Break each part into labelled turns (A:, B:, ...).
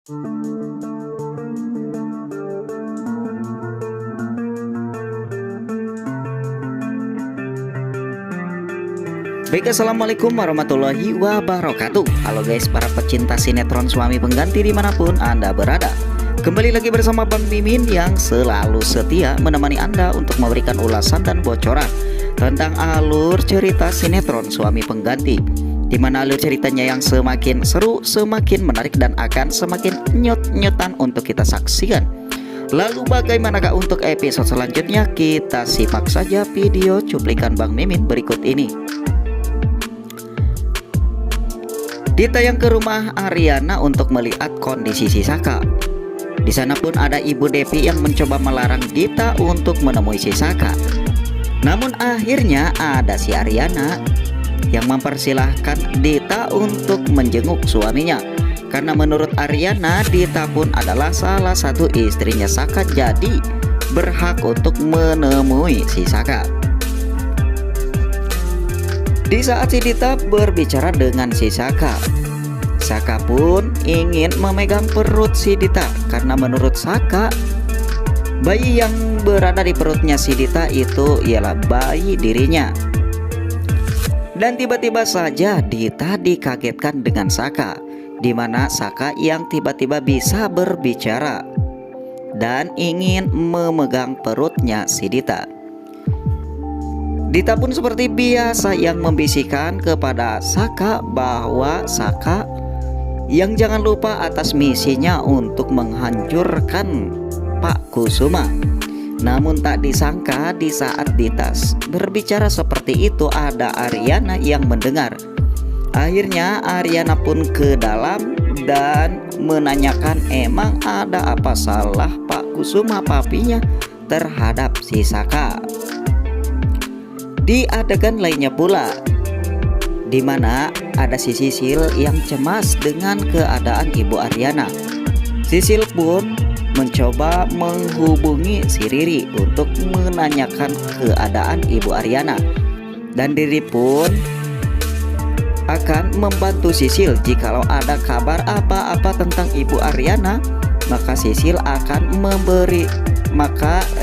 A: Baik, assalamualaikum warahmatullahi wabarakatuh. Halo guys, para pecinta sinetron Suami Pengganti dimanapun Anda berada. Kembali lagi bersama Bang Mimin yang selalu setia menemani Anda untuk memberikan ulasan dan bocoran tentang alur cerita sinetron Suami Pengganti, di mana alur ceritanya yang semakin seru, semakin menarik, dan akan semakin nyut-nyutan untuk kita saksikan. Lalu bagaimanakah untuk episode selanjutnya? Kita simak saja video cuplikan Bang Mimin berikut ini. Ditayang ke rumah Ariana untuk melihat kondisi si Saka. Di sana pun ada Ibu Devi yang mencoba melarang Dita untuk menemui si Saka. Namun akhirnya ada si Ariana yang mempersilahkan Dita untuk menjenguk suaminya. Karena menurut Ariana, Dita pun adalah salah satu istrinya Saka, jadi berhak untuk menemui si Saka. Di saat si Dita berbicara dengan si Saka, Saka pun ingin memegang perut si Dita karena menurut Saka, bayi yang berada di perutnya si Dita itu ialah bayi dirinya. Dan tiba-tiba saja Dita dikagetkan dengan Saka, di mana Saka yang tiba-tiba bisa berbicara dan ingin memegang perutnya si Dita. Dita pun seperti biasa yang membisikkan kepada Saka bahwa Saka yang jangan lupa atas misinya untuk menghancurkan Pak Kusuma. Namun tak disangka di saat Dita berbicara seperti itu ada Ariana yang mendengar. Akhirnya Ariana pun ke dalam dan menanyakan emang ada apa salah Pak Kusuma papinya terhadap si Saka. Di adegan lainnya pula, di mana ada si Sisil yang cemas dengan keadaan Ibu Ariana. Sisil pun mencoba menghubungi si Riri untuk menanyakan keadaan Ibu Ariana, dan Riri pun akan membantu Sisil jikalau ada kabar apa-apa tentang Ibu Ariana, maka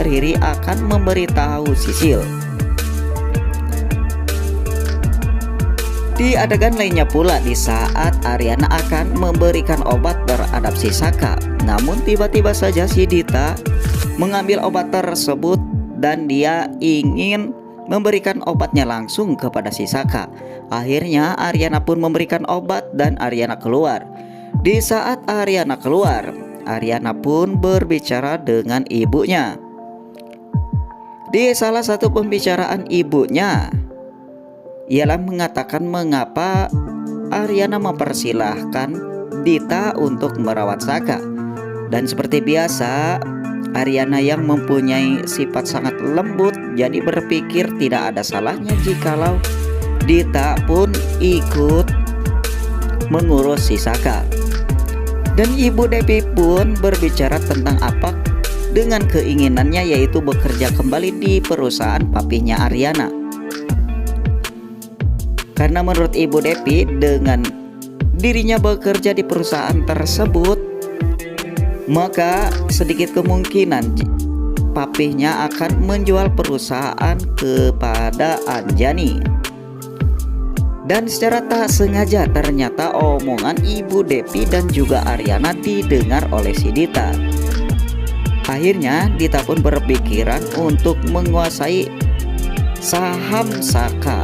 A: Riri akan memberitahu Sisil. Di adegan lainnya pula, di saat Ariana akan memberikan obat terhadap si Saka, namun tiba-tiba saja si Dita mengambil obat tersebut dan dia ingin memberikan obatnya langsung kepada si Saka. Akhirnya Ariana pun memberikan obat dan Ariana keluar. Di saat Ariana keluar, Ariana pun berbicara dengan ibunya. Di salah satu pembicaraan ibunya ialah mengatakan mengapa Ariana mempersilahkan Dita untuk merawat Saka. Dan seperti biasa, Ariana yang mempunyai sifat sangat lembut jadi berpikir tidak ada salahnya jikalau Dita pun ikut mengurus si Saka. Dan Ibu Devi pun berbicara tentang apa dengan keinginannya, yaitu bekerja kembali di perusahaan papinya Ariana. Karena menurut Ibu Devi, dengan dirinya bekerja di perusahaan tersebut, maka sedikit kemungkinan papihnya akan menjual perusahaan kepada Anjani. Dan secara tak sengaja ternyata omongan Ibu Devi dan juga Ariana didengar oleh si Dita. Akhirnya Dita pun berpikiran untuk menguasai saham Saka.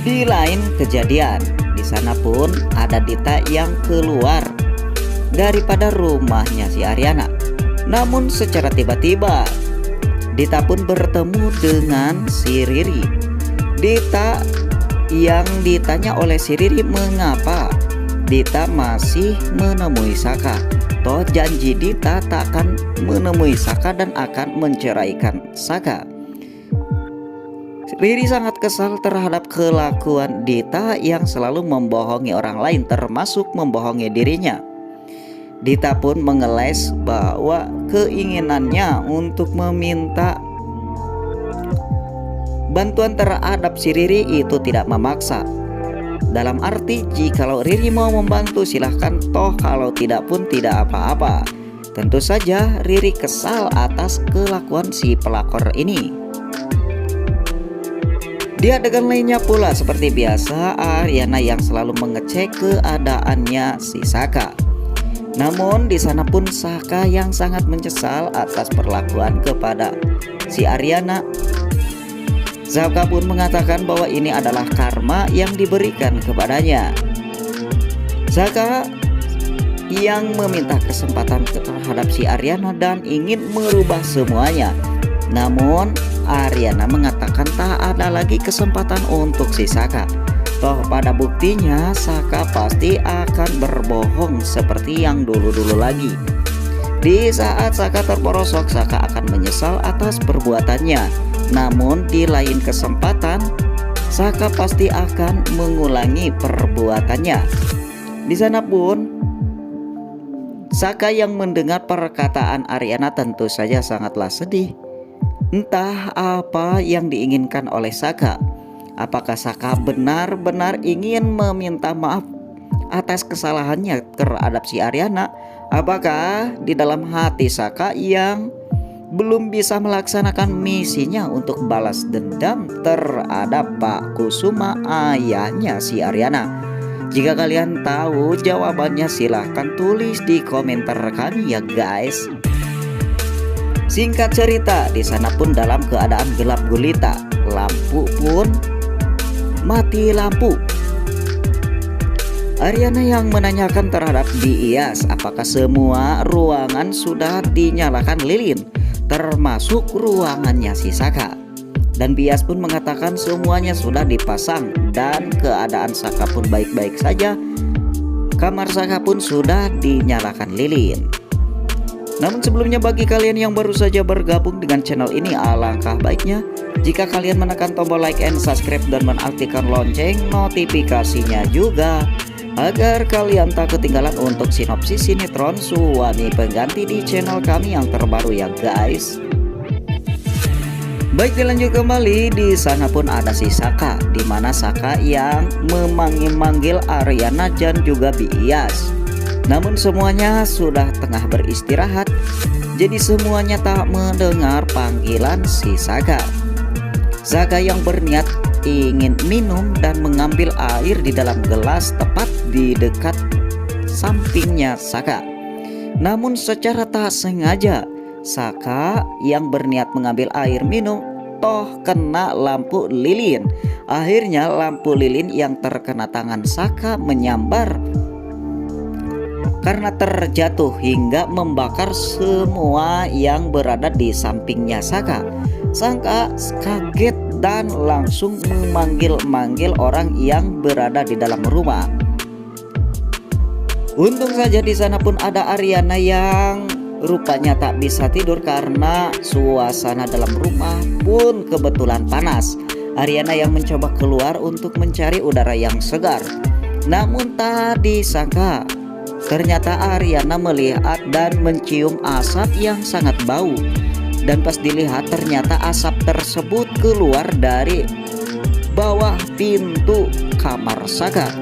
A: Di lain kejadian, di sana pun ada Dita yang keluar daripada rumahnya si Ariana. Namun secara tiba-tiba Dita pun bertemu dengan si Riri. Dita yang ditanya oleh si Riri mengapa Dita masih menemui Saka. Toh janji Dita tak akan menemui Saka dan akan menceraikan Saka. Riri sangat kesal terhadap kelakuan Dita yang selalu membohongi orang lain, termasuk membohongi dirinya. Dita pun mengeles bahwa keinginannya untuk meminta bantuan terhadap si Riri itu tidak memaksa. Dalam arti jikalau Riri mau membantu silahkan, toh kalau tidak pun tidak apa-apa. Tentu saja Riri kesal atas kelakuan si pelakor ini. Di adegan lainnya pula seperti biasa, Aryana yang selalu mengecek keadaannya si Saka. Namun di sana pun Saka yang sangat menyesal atas perlakuan kepada si Aryana. Saka pun mengatakan bahwa ini adalah karma yang diberikan kepadanya. Saka yang meminta kesempatan terhadap si Aryana dan ingin merubah semuanya. Namun Aryana mengatakan tak ada lagi kesempatan untuk si Saka. Toh pada buktinya Saka pasti akan berbohong seperti yang dulu-dulu lagi. Di saat Saka terperosok, Saka akan menyesal atas perbuatannya. Namun di lain kesempatan Saka pasti akan mengulangi perbuatannya. Di sana pun Saka yang mendengar perkataan Aryana tentu saja sangatlah sedih. Entah apa yang diinginkan oleh Saka. Apakah Saka benar-benar ingin meminta maaf atas kesalahannya terhadap si Aryana? Apakah di dalam hati Saka yang belum bisa melaksanakan misinya untuk balas dendam terhadap Pak Kusuma, ayahnya si Aryana? Jika kalian tahu jawabannya silahkan tulis di komentar kami ya guys. Singkat cerita, di sana pun dalam keadaan gelap gulita, lampu pun mati lampu. Aryana yang menanyakan terhadap Bias apakah semua ruangan sudah dinyalakan lilin, termasuk ruangannya si Saka. Dan Bias pun mengatakan semuanya sudah dipasang dan keadaan Saka pun baik-baik saja. Kamar Saka pun sudah dinyalakan lilin. Namun sebelumnya bagi kalian yang baru saja bergabung dengan channel ini, alangkah baiknya jika kalian menekan tombol like and subscribe dan mengaktifkan lonceng notifikasinya juga, agar kalian tak ketinggalan untuk sinopsis sinetron Suami Pengganti di channel kami yang terbaru ya guys. Baik, dilanjut kembali. Di sana pun ada si Saka, di mana Saka yang memanggil Aryana dan juga Bias. Namun semuanya sudah tengah beristirahat, jadi semuanya tak mendengar panggilan si Saka. Saka yang berniat ingin minum dan mengambil air di dalam gelas tepat di dekat sampingnya Saka. Namun secara tak sengaja Saka yang berniat mengambil air minum toh kena lampu lilin. Akhirnya lampu lilin yang terkena tangan Saka menyambar karena terjatuh hingga membakar semua yang berada di sampingnya Saka. Saka kaget dan langsung memanggil-manggil orang yang berada di dalam rumah. Untung saja di sana pun ada Aryana yang rupanya tak bisa tidur karena suasana dalam rumah pun kebetulan panas. Aryana yang mencoba keluar untuk mencari udara yang segar. Namun tak disangka ternyata Aryana melihat dan mencium asap yang sangat bau. Dan pas dilihat ternyata asap tersebut keluar dari bawah pintu kamar Saka.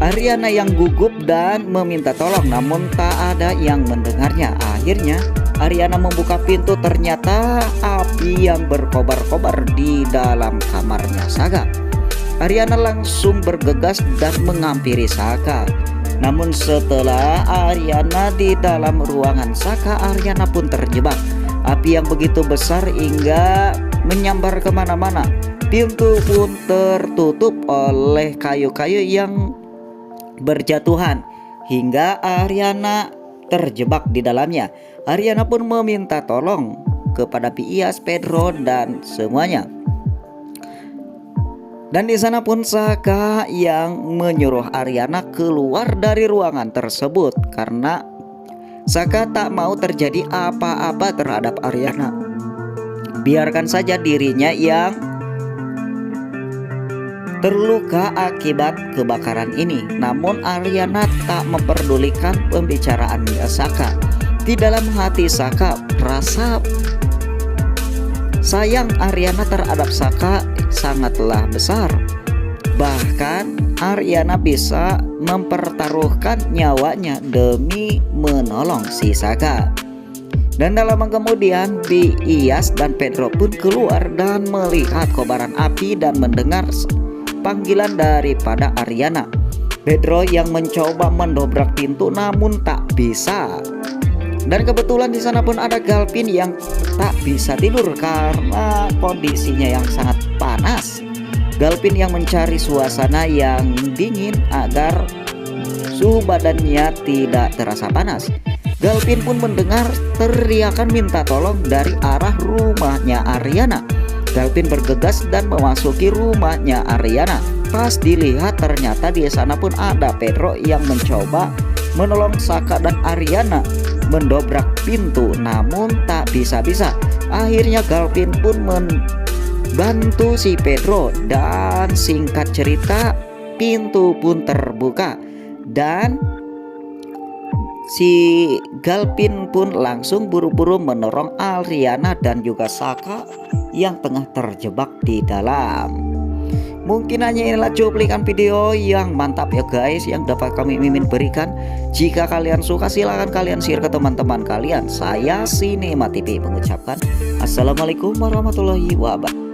A: Aryana yang gugup dan meminta tolong, namun tak ada yang mendengarnya. Akhirnya Aryana membuka pintu, ternyata api yang berkobar-kobar di dalam kamarnya Saka. Aryana langsung bergegas dan menghampiri Saka. Namun setelah Aryana di dalam ruangan Saka, Aryana pun terjebak. Api yang begitu besar hingga menyambar kemana-mana. Pintu pun tertutup oleh kayu-kayu yang berjatuhan hingga Aryana terjebak di dalamnya. Aryana pun meminta tolong kepada Bias, Pedro dan semuanya. Dan di sana pun Saka yang menyuruh Aryana keluar dari ruangan tersebut karena Saka tak mau terjadi apa-apa terhadap Aryana. Biarkan saja dirinya yang terluka akibat kebakaran ini. Namun Aryana tak memperdulikan pembicaraan Saka. Di dalam hati Saka rasa sayang Aryana terhadap Saka sangatlah besar. Bahkan Ariana bisa mempertaruhkan nyawanya demi menolong si Saka. Dan tak lama kemudian Iyas dan Pedro pun keluar dan melihat kobaran api dan mendengar panggilan daripada Ariana. Pedro yang mencoba mendobrak pintu namun tak bisa. Dan kebetulan di sana pun ada Galvin yang tak bisa tidur karena kondisinya yang sangat panas. Galvin yang mencari suasana yang dingin agar suhu badannya tidak terasa panas. Galvin pun mendengar teriakan minta tolong dari arah rumahnya Ariana. Galvin bergegas dan memasuki rumahnya Ariana. Pas dilihat ternyata di sana pun ada Pedro yang mencoba menolong Saka dan Ariana mendobrak pintu namun tak bisa-bisa. Akhirnya Galvin pun membantu si Pedro dan singkat cerita pintu pun terbuka dan si Galvin pun langsung buru-buru menolong Ariana dan juga Saka yang tengah terjebak di dalam. Mungkin hanya inilah cuplikan video yang mantap ya guys yang dapat kami Mimin berikan. Jika kalian suka silahkan kalian share ke teman-teman kalian. Saya Sinema TV mengucapkan Assalamualaikum warahmatullahi wabarakatuh.